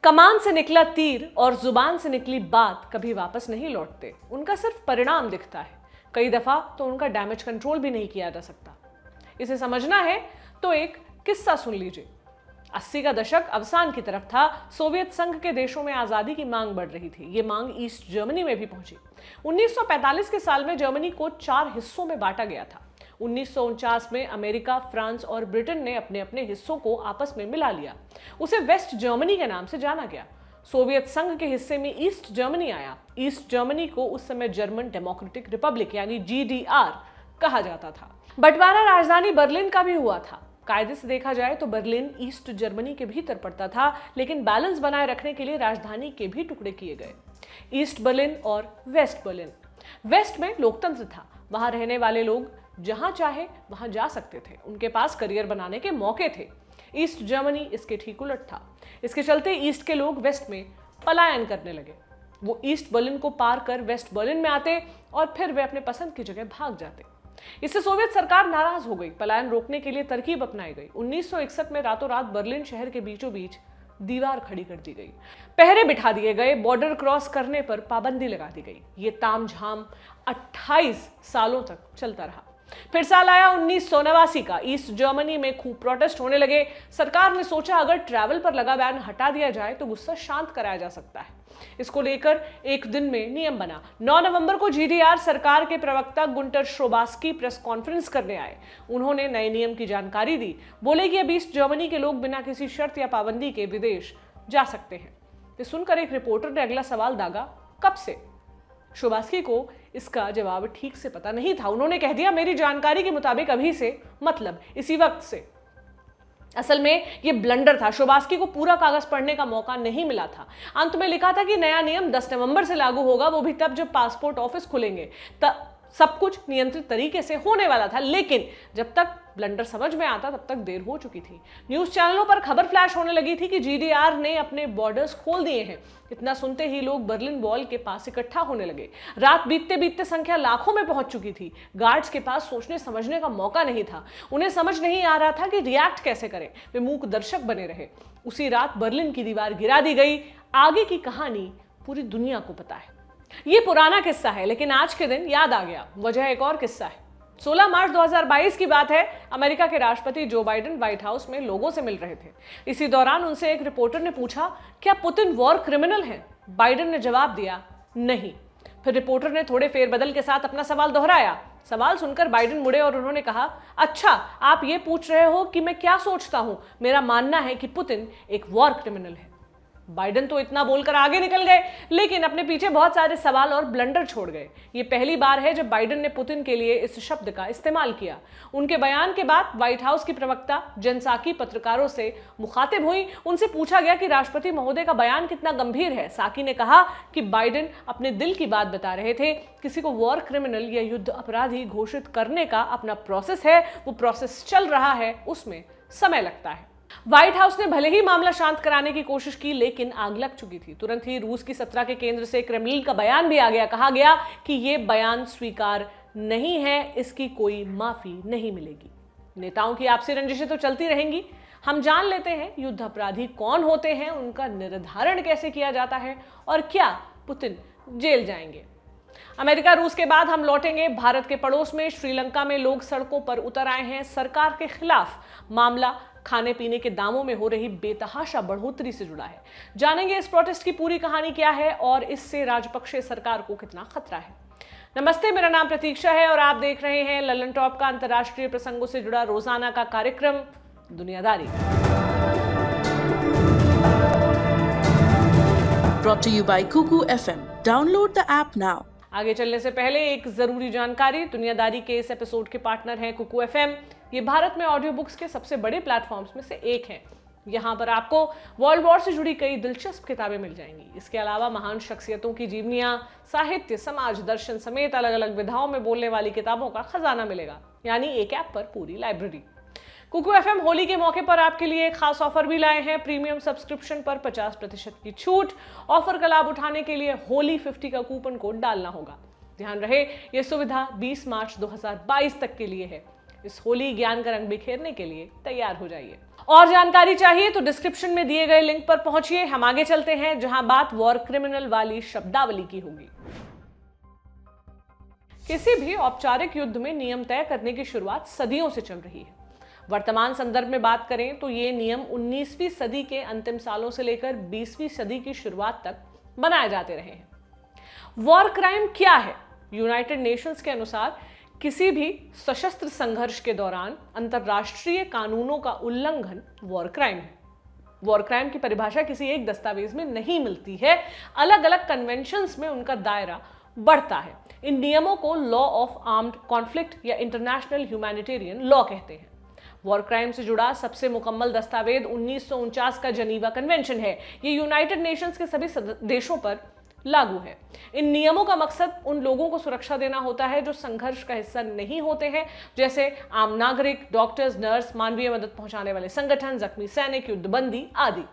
कमान से निकला तीर और जुबान से निकली बात कभी वापस नहीं लौटते, उनका सिर्फ परिणाम दिखता है। कई दफा तो उनका डैमेज कंट्रोल भी नहीं किया जा सकता। इसे समझना है तो एक किस्सा सुन लीजिए। 80 का दशक अवसान की तरफ था। सोवियत संघ के देशों में आजादी की मांग बढ़ रही थी। ये मांग ईस्ट जर्मनी में भी पहुंची। 1945 के साल में जर्मनी को 4 हिस्सों में बांटा गया था। 1949 में अमेरिका, फ्रांस और ब्रिटेन ने अपने अपने हिस्सों को आपस में मिला लिया। उसे वेस्ट जर्मनी के नाम से जाना गया। सोवियत संघ के हिस्से में ईस्ट जर्मनी आया। ईस्ट जर्मनी को उस समय जर्मन डेमोक्रेटिक रिपब्लिक यानी GDR कहा जाता था। बंटवारा राजधानी बर्लिन का भी हुआ था। कायदे से देखा जाए तो बर्लिन ईस्ट जर्मनी के भीतर पड़ता था, लेकिन बैलेंस बनाए रखने के लिए राजधानी के भी टुकड़े किए गए, ईस्ट बर्लिन और वेस्ट बर्लिन। वेस्ट में लोकतंत्र था, वहां रहने वाले लोग जहां चाहे वहां जा सकते थे, उनके पास करियर बनाने के मौके थे। ईस्ट जर्मनी इसके ठीक उलट था। इसके चलते ईस्ट के लोग वेस्ट में पलायन करने लगे। वो ईस्ट बर्लिन को पार कर वेस्ट बर्लिन में आते और फिर वे अपने पसंद की जगह भाग जाते। इससे सोवियत सरकार नाराज हो गई। पलायन रोकने के लिए तरकीब अपनाई गई। 1961 में रातों रात बर्लिन शहर के बीचों बीच दीवार खड़ी कर दी गई, पहरे बिठा दिए गए, बॉर्डर क्रॉस करने पर पाबंदी लगा दी गई। ये तामझाम 28 सालों तक चलता रहा। फिर साल आया 1989 का। ईस्ट जर्मनी में खूब प्रोटेस्ट होने लगे। सरकार ने सोचा अगर ट्रैवल पर लगा बैन हटा दिया जाए तो गुस्सा शांत कराया जा सकता है। इसको लेकर एक दिन में नियम बना। 9 नवंबर को GDR सरकार के प्रवक्ता गुंटर श्रोबास्की प्रेस कॉन्फ्रेंस करने आए। उन्होंने नए नियम की जानकारी दी। बोले कि अब ईस्ट जर्मनी के लोग बिना किसी शर्त या पाबंदी के विदेश जा सकते हैं। ये सुनकर एक रिपोर्टर ने अगला सवाल दागा, कब से? श्रोबास्की को इसका जवाब ठीक से पता नहीं था। उन्होंने कह दिया, मेरी जानकारी के मुताबिक अभी से, मतलब इसी वक्त से। असल में ये ब्लंडर था। श्रोबास्की को पूरा कागज पढ़ने का मौका नहीं मिला था। अंत में लिखा था कि नया नियम 10 नवंबर से लागू होगा, वो भी तब जब पासपोर्ट ऑफिस खुलेंगे। तब सब कुछ नियंत्रित तरीके से होने वाला था, लेकिन जब तक ब्लंडर समझ में आता तब तक देर हो चुकी थी। न्यूज चैनलों पर खबर फ्लैश होने लगी थी कि GDR ने अपने बॉर्डर्स खोल दिए हैं। इतना सुनते ही लोग बर्लिन वॉल के पास इकट्ठा होने लगे। रात बीतते बीतते संख्या लाखों में पहुंच चुकी थी। गार्ड्स के पास सोचने समझने का मौका नहीं था। उन्हें समझ नहीं आ रहा था कि रिएक्ट कैसे करें। वे मूक दर्शक बने रहे। उसी रात बर्लिन की दीवार गिरा दी गई। आगे की कहानी पूरी दुनिया को पता है। ये पुराना किस्सा है, लेकिन आज के दिन याद आ गया। वजह एक और किस्सा है। 16 मार्च 2022 की बात है। अमेरिका के राष्ट्रपति जो बाइडेन व्हाइट हाउस में लोगों से मिल रहे थे। इसी दौरान उनसे एक रिपोर्टर ने पूछा, क्या पुतिन वॉर क्रिमिनल है? बाइडेन ने जवाब दिया, नहीं। फिर रिपोर्टर ने थोड़े फेरबदल के साथ अपना सवाल दोहराया। सवाल सुनकर बाइडेन मुड़े और उन्होंने कहा, अच्छा, आप ये पूछ रहे हो कि मैं क्या सोचता हूं? मेरा मानना है कि पुतिन एक वॉर क्रिमिनल है। बाइडेन तो इतना बोलकर आगे निकल गए, लेकिन अपने पीछे बहुत सारे सवाल और ब्लंडर छोड़ गए। ये पहली बार है जब बाइडेन ने पुतिन के लिए इस शब्द का इस्तेमाल किया। उनके बयान के बाद व्हाइट हाउस की प्रवक्ता जेन साकी पत्रकारों से मुखातिब हुई। उनसे पूछा गया कि राष्ट्रपति महोदय का बयान कितना गंभीर है। साकी ने कहा कि बाइडेन अपने दिल की बात बता रहे थे। किसी को वॉर क्रिमिनल या युद्ध अपराधी घोषित करने का अपना प्रोसेस है, वो प्रोसेस चल रहा है, उसमें समय लगता है। व्हाइट हाउस ने भले ही मामला शांत कराने की कोशिश की, लेकिन आग लग चुकी थी। तुरंत ही रूस की 17 के केंद्र से क्रेमलिन का बयान भी आ गया। कहा गया कि यह बयान स्वीकार नहीं है, इसकी कोई माफी नहीं मिलेगी। नेताओं की आपसी रंजिशें तो चलती रहेंगी। हम जान लेते हैं युद्ध अपराधी कौन होते हैं, उनका निर्धारण कैसे किया जाता है और क्या पुतिन जेल जाएंगे। अमेरिका रूस के बाद हम लौटेंगे भारत के पड़ोस में। श्रीलंका में लोग सड़कों पर उतर आए हैं सरकार के खिलाफ। मामला खाने पीने के दामों में हो रही बेतहाशा बढ़ोतरी से जुड़ा है। जानेंगे इस प्रोटेस्ट की पूरी कहानी क्या है और इससे राजपक्षे सरकार को कितना खतरा है। नमस्ते, मेरा नाम प्रतीक्षा है और आप देख रहे हैं ललन टॉप का अंतर्राष्ट्रीय प्रसंगों से जुड़ा रोजाना का कार्यक्रम दुनियादारी। Brought to you by Kuku FM. Download the app now. आगे चलने से पहले एक जरूरी जानकारी। दुनियादारी के इस एपिसोड के पार्टनर हैं कुकू FM। ये भारत में ऑडियो बुक्स के सबसे बड़े प्लेटफॉर्म्स में से एक है। यहाँ पर आपको वर्ल्ड वॉर से जुड़ी कई दिलचस्प किताबें मिल जाएंगी। इसके अलावा महान शख्सियतों की जीवनियां, साहित्य, समाज, दर्शन समेत अलग अलग विधाओं में बोलने वाली किताबों का खजाना मिलेगा, यानी एक ऐप पर पूरी लाइब्रेरी। कुकू FM होली के मौके पर आपके लिए एक खास ऑफर भी लाए हैं। प्रीमियम सब्सक्रिप्शन पर 50% की छूट। ऑफर का लाभ उठाने के लिए होली 50 का कूपन कोड डालना होगा। ध्यान रहे, यह सुविधा 20 मार्च 2022 तक के लिए है। इस होली ज्ञान का रंग बिखेरने के लिए तैयार हो जाइए। और जानकारी चाहिए तो डिस्क्रिप्शन में दिए गए लिंक पर पहुंचिए। हम आगे चलते हैं जहां बात वॉर क्रिमिनल वाली शब्दावली की होगी। किसी भी औपचारिक युद्ध में नियम तय करने की शुरुआत सदियों से चल रही है। वर्तमान संदर्भ में बात करें तो ये नियम 19वीं सदी के अंतिम सालों से लेकर 20वीं सदी की शुरुआत तक बनाए जाते रहे हैं। वॉर क्राइम क्या है? यूनाइटेड नेशंस के अनुसार किसी भी सशस्त्र संघर्ष के दौरान अंतरराष्ट्रीय कानूनों का उल्लंघन वॉर क्राइम है। वॉर क्राइम की परिभाषा किसी एक दस्तावेज में नहीं मिलती है, अलग अलग कन्वेंशंस में उनका दायरा बढ़ता है। इन नियमों को लॉ ऑफ आर्म्ड कॉन्फ्लिक्ट या इंटरनेशनल ह्यूमैनिटेरियन लॉ कहते हैं। वॉर क्राइम से जुड़ा सबसे मुकम्मल दस्तावेज 1949 का जनीवा कन्वेंशन है। ये यूनाइटेड नेशंस के सभी देशों पर लागू है। इन नियमों का मकसद उन लोगों को सुरक्षा देना होता है जो संघर्ष का हिस्सा नहीं होते हैं, जैसे आम नागरिक, डॉक्टर्स, नर्स, मानवीय मदद पहुंचाने वाले संगठन, जख्मी सैनिक, युद्धबंदी आदि।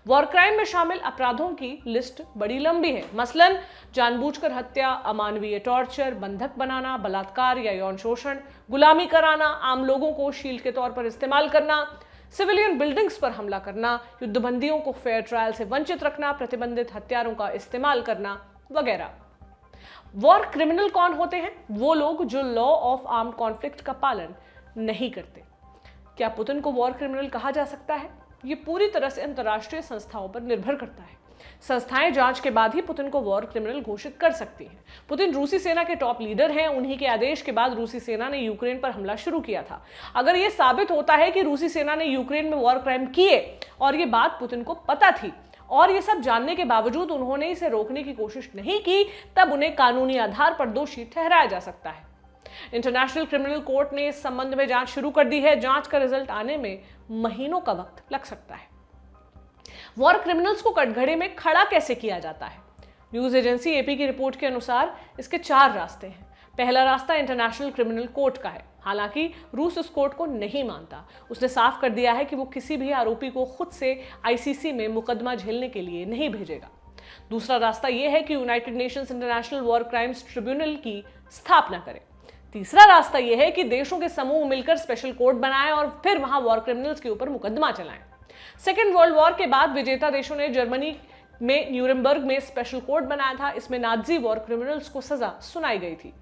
वॉर क्राइम में शामिल अपराधों की लिस्ट बड़ी लंबी है। मसलन जानबूझकर हत्या, अमानवीय टॉर्चर, बंधक बनाना, बलात्कार या यौन शोषण, गुलामी कराना, आम लोगों को शील्ड के तौर पर इस्तेमाल करना, सिविलियन बिल्डिंग्स पर हमला करना, युद्धबंदियों को फेयर ट्रायल से वंचित रखना, प्रतिबंधित हथियारों का इस्तेमाल करना वगैरह। वॉर क्रिमिनल कौन होते हैं? वो लोग जो लॉ ऑफ आर्म्ड कॉन्फ्लिक्ट का पालन नहीं करते। क्या पुतिन को वॉर क्रिमिनल कहा जा सकता है? ये पूरी तरह से अंतर्राष्ट्रीय संस्थाओं पर निर्भर करता है। संस्थाएं जांच के बाद ही पुतिन को वॉर क्रिमिनल घोषित कर सकती हैं। पुतिन रूसी सेना के टॉप लीडर हैं। उन्हीं के आदेश के बाद रूसी सेना ने यूक्रेन पर हमला शुरू किया था। अगर ये साबित होता है कि रूसी सेना ने यूक्रेन में वॉर क्राइम किए और ये बात पुतिन को पता थी और ये सब जानने के बावजूद उन्होंने इसे रोकने की कोशिश नहीं की, तब उन्हें कानूनी आधार पर दोषी ठहराया जा सकता है। इंटरनेशनल क्रिमिनल कोर्ट ने इस संबंध में जांच शुरू कर दी है। जांच का रिजल्ट आने में महीनों का वक्त लग सकता है। वॉर क्रिमिनल्स को कटघरे में खड़ा कैसे किया जाता है? न्यूज एजेंसी एपी की रिपोर्ट के अनुसार इसके 4 रास्ते हैं। पहला रास्ता इंटरनेशनल क्रिमिनल कोर्ट का है। हालांकि रूस उस कोर्ट को नहीं मानता। उसने साफ कर दिया है कि वो किसी भी आरोपी को खुद से आईसीसी में मुकदमा झेलने के लिए नहीं भेजेगा। दूसरा रास्ता यह है कि United Nations international war crimes tribunal की स्थापना करे। तीसरा रास्ता यह है कि देशों के समूह मिलकर स्पेशल कोर्ट बनाएं और फिर वहां वॉर क्रिमिनल्स के ऊपर मुकदमा चलाएं। सेकेंड वर्ल्ड वॉर के बाद विजेता देशों ने जर्मनी में न्यूरेमबर्ग में स्पेशल कोर्ट बनाया था। इसमें नाजी वॉर क्रिमिनल्स को सजा सुनाई गई थी।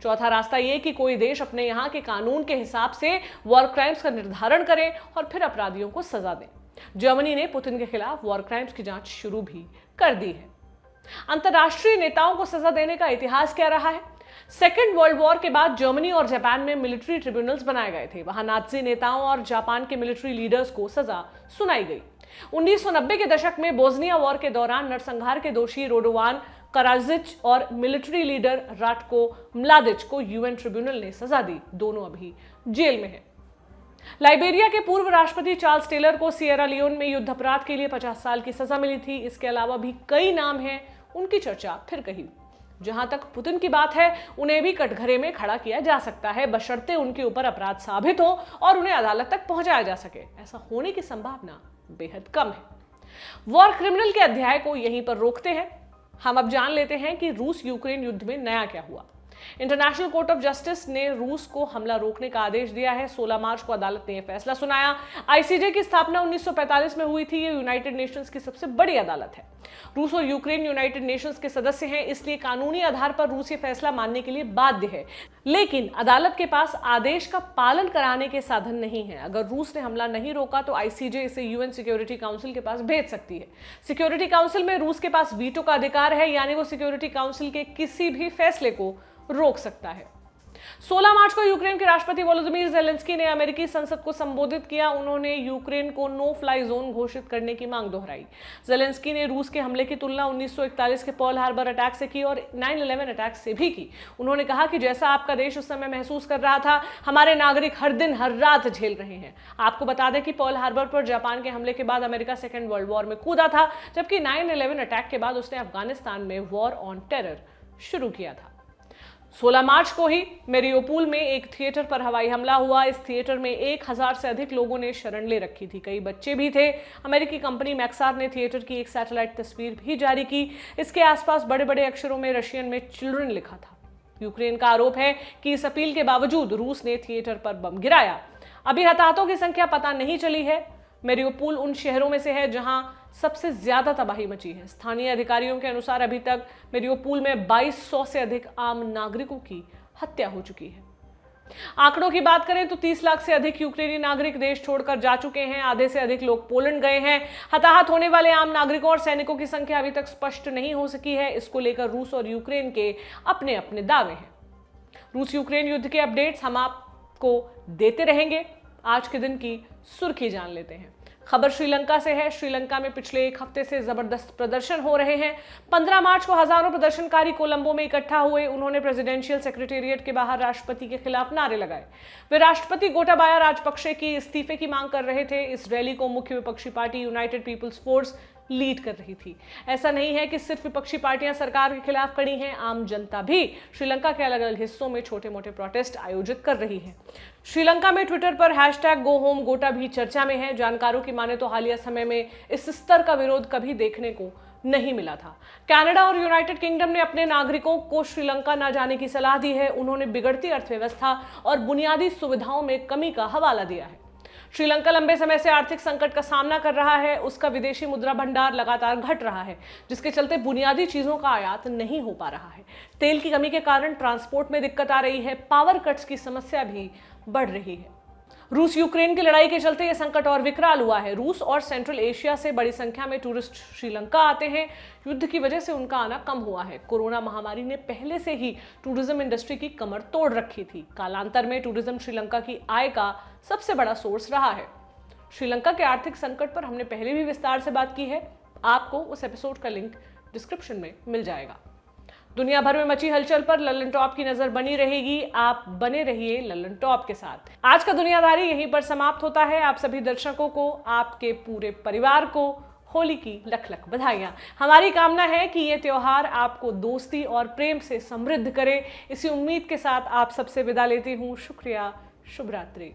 चौथा रास्ता यह कि कोई देश अपने यहाँ के कानून के हिसाब से वॉर क्राइम्स का निर्धारण करे और फिर अपराधियों को सजा दे। जर्मनी ने पुतिन के खिलाफ वॉर क्राइम्स की जांच शुरू भी कर दी है। अंतरराष्ट्रीय नेताओं को सजा देने का इतिहास क्या रहा है? सेकेंड वर्ल्ड वॉर के बाद जर्मनी और जापान में मिलिट्री ट्रिब्यूनल्स बनाए गए थे। वहां नाजी नेताओं और जापान के मिलिट्री लीडर्स को सजा सुनाई गई। 1990 के दशक में बोस्निया वॉर के दौरान नरसंहार के दोषी रोडोवान कराजिच और मिलिट्री लीडर राटको म्लादिच को यूएन ट्रिब्यूनल ने सजा दी। दोनों अभी जेल में हैं। लाइबेरिया के पूर्व राष्ट्रपति चार्ल्स टेलर को सिएरा लियोन में युद्ध अपराध के लिए 50 साल की सजा मिली थी। इसके अलावा भी कई नाम हैं, उनकी चर्चा फिर कही। जहां तक पुतिन की बात है, उन्हें भी कटघरे में खड़ा किया जा सकता है, बशर्ते उनके ऊपर अपराध साबित हो और उन्हें अदालत तक पहुंचाया जा सके। ऐसा होने की संभावना बेहद कम है। वॉर क्रिमिनल के अध्याय को यहीं पर रोकते हैं। हम अब जान लेते हैं कि रूस यूक्रेन युद्ध में नया क्या हुआ। इंटरनेशनल कोर्ट ऑफ जस्टिस ने रूस को हमला रोकने का आदेश दिया है। 16 मार्च को अदालत ने यह फैसला सुनाया। आईसीजे की स्थापना 1945 में हुई थी। ये यूनाइटेड नेशंस की सबसे बड़ी अदालत है। रूस और यूक्रेन यूनाइटेड नेशंस के सदस्य हैं, इसलिए कानूनी आधार पर रूस ये फैसला मानने के लिए बाध्य है। लेकिन अदालत के पास आदेश का पालन कराने के साधन नहीं है। अगर रूस ने हमला नहीं रोका तो आईसीजे इसे यूएन सिक्योरिटी काउंसिल के पास भेज सकती है। सिक्योरिटी काउंसिल में रूस के पास वीटो का अधिकार है, यानी वो सिक्योरिटी काउंसिल के किसी भी फैसले को रोक सकता है। 16 मार्च को यूक्रेन के राष्ट्रपति वोलोदिमीर ज़ेलेंस्की ने अमेरिकी संसद को संबोधित किया। उन्होंने यूक्रेन को नो फ्लाई जोन घोषित करने की मांग दोहराई। ज़ेलेंस्की ने रूस के हमले की तुलना 1941 के पर्ल हार्बर अटैक से की और 9/11 अटैक से भी की। उन्होंने कहा कि जैसा आपका देश उस समय महसूस कर रहा था, हमारे नागरिक हर दिन हर रात झेल रहे हैं। आपको बता दें कि पर्ल हार्बर पर जापान के हमले के बाद अमेरिका सेकेंड वर्ल्ड वॉर में कूदा था, जबकि 9/11 अटैक के बाद उसने अफगानिस्तान में वॉर ऑन टेरर शुरू किया था। 16 मार्च को ही मेरियोपुल में एक थिएटर पर हवाई हमला हुआ। इस थिएटर में 1000 से अधिक लोगों ने शरण ले रखी थी, कई बच्चे भी थे। अमेरिकी कंपनी मैक्सार ने थिएटर की एक सैटेलाइट तस्वीर भी जारी की। इसके आसपास बड़े बड़े अक्षरों में रशियन में चिल्ड्रन लिखा था। यूक्रेन का आरोप है कि इस अपील के बावजूद रूस ने थिएटर पर बम गिराया। अभी हताहतों की संख्या पता नहीं चली है। मेरियोपोल उन शहरों में से है जहां सबसे ज्यादा तबाही मची है। स्थानीय अधिकारियों के अनुसार अभी तक मेरियोपोल में 2200 से अधिक आम नागरिकों की हत्या हो चुकी है। आंकड़ों की बात करें तो 30 लाख से अधिक यूक्रेनी नागरिक देश छोड़कर जा चुके हैं। आधे से अधिक लोग पोलैंड गए हैं। हताहत होने वाले आम नागरिकों और सैनिकों की संख्या अभी तक स्पष्ट नहीं हो सकी है। इसको लेकर रूस और यूक्रेन के अपने अपने दावे हैं। रूस यूक्रेन युद्ध के अपडेट्स हम आपको देते रहेंगे। आज के दिन की सुर्खी जान लेते हैं। खबर श्रीलंका से है। श्रीलंका में पिछले एक हफ्ते से जबरदस्त प्रदर्शन हो रहे हैं। 15 मार्च को हजारों प्रदर्शनकारी कोलंबो में इकट्ठा हुए। उन्होंने प्रेसिडेंशियल सेक्रेटेरिएट के बाहर राष्ट्रपति के खिलाफ नारे लगाए। वे राष्ट्रपति गोटाबाया राजपक्षे की इस्तीफे की मांग कर रहे थे। इस रैली को मुख्य विपक्षी party united people's force lead कर रही थी। ऐसा नहीं है कि सिर्फ विपक्षी पार्टियां सरकार के खिलाफ खड़ी हैं, आम जनता भी श्रीलंका के अलग अलग हिस्सों में छोटे मोटे प्रोटेस्ट आयोजित कर रही है। श्रीलंका में ट्विटर पर #GoHomeGota भी चर्चा में है। जानकारों की माने तो हालिया समय में इस स्तर का विरोध कभी देखने को नहीं मिला था। कनाडा और यूनाइटेड किंगडम ने अपने नागरिकों को श्रीलंका न जाने की सलाह दी है। उन्होंने बिगड़ती अर्थव्यवस्था और बुनियादी सुविधाओं में कमी का हवाला दिया है। श्रीलंका लंबे समय से आर्थिक संकट का सामना कर रहा है। उसका विदेशी मुद्रा भंडार लगातार घट रहा है, जिसके चलते बुनियादी चीजों का आयात नहीं हो पा रहा है। तेल की कमी के कारण ट्रांसपोर्ट में दिक्कत आ रही है। पावर कट्स की समस्या भी बढ़ रही है। रूस यूक्रेन की लड़ाई के चलते यह संकट और विकराल हुआ है। रूस और सेंट्रल एशिया से बड़ी संख्या में टूरिस्ट श्रीलंका आते हैं। युद्ध की वजह से उनका आना कम हुआ है। कोरोना महामारी ने पहले से ही टूरिज्म इंडस्ट्री की कमर तोड़ रखी थी। कालांतर में टूरिज्म श्रीलंका की आय का सबसे बड़ा सोर्स रहा है। श्रीलंका के आर्थिक संकट पर हमने पहले भी विस्तार से बात की है। आपको उस एपिसोड का लिंक डिस्क्रिप्शन में मिल जाएगा। दुनिया भर में मची हलचल पर लल्लन टॉप की नजर बनी रहेगी। आप बने रहिए लल्लन टॉप के साथ। आज का दुनियादारी यहीं पर समाप्त होता है। आप सभी दर्शकों को, आपके पूरे परिवार को होली की लख लख बधाइयां। हमारी कामना है कि ये त्योहार आपको दोस्ती और प्रेम से समृद्ध करे। इसी उम्मीद के साथ आप सबसे विदा लेती हूँ। शुक्रिया। शुभ रात्रि।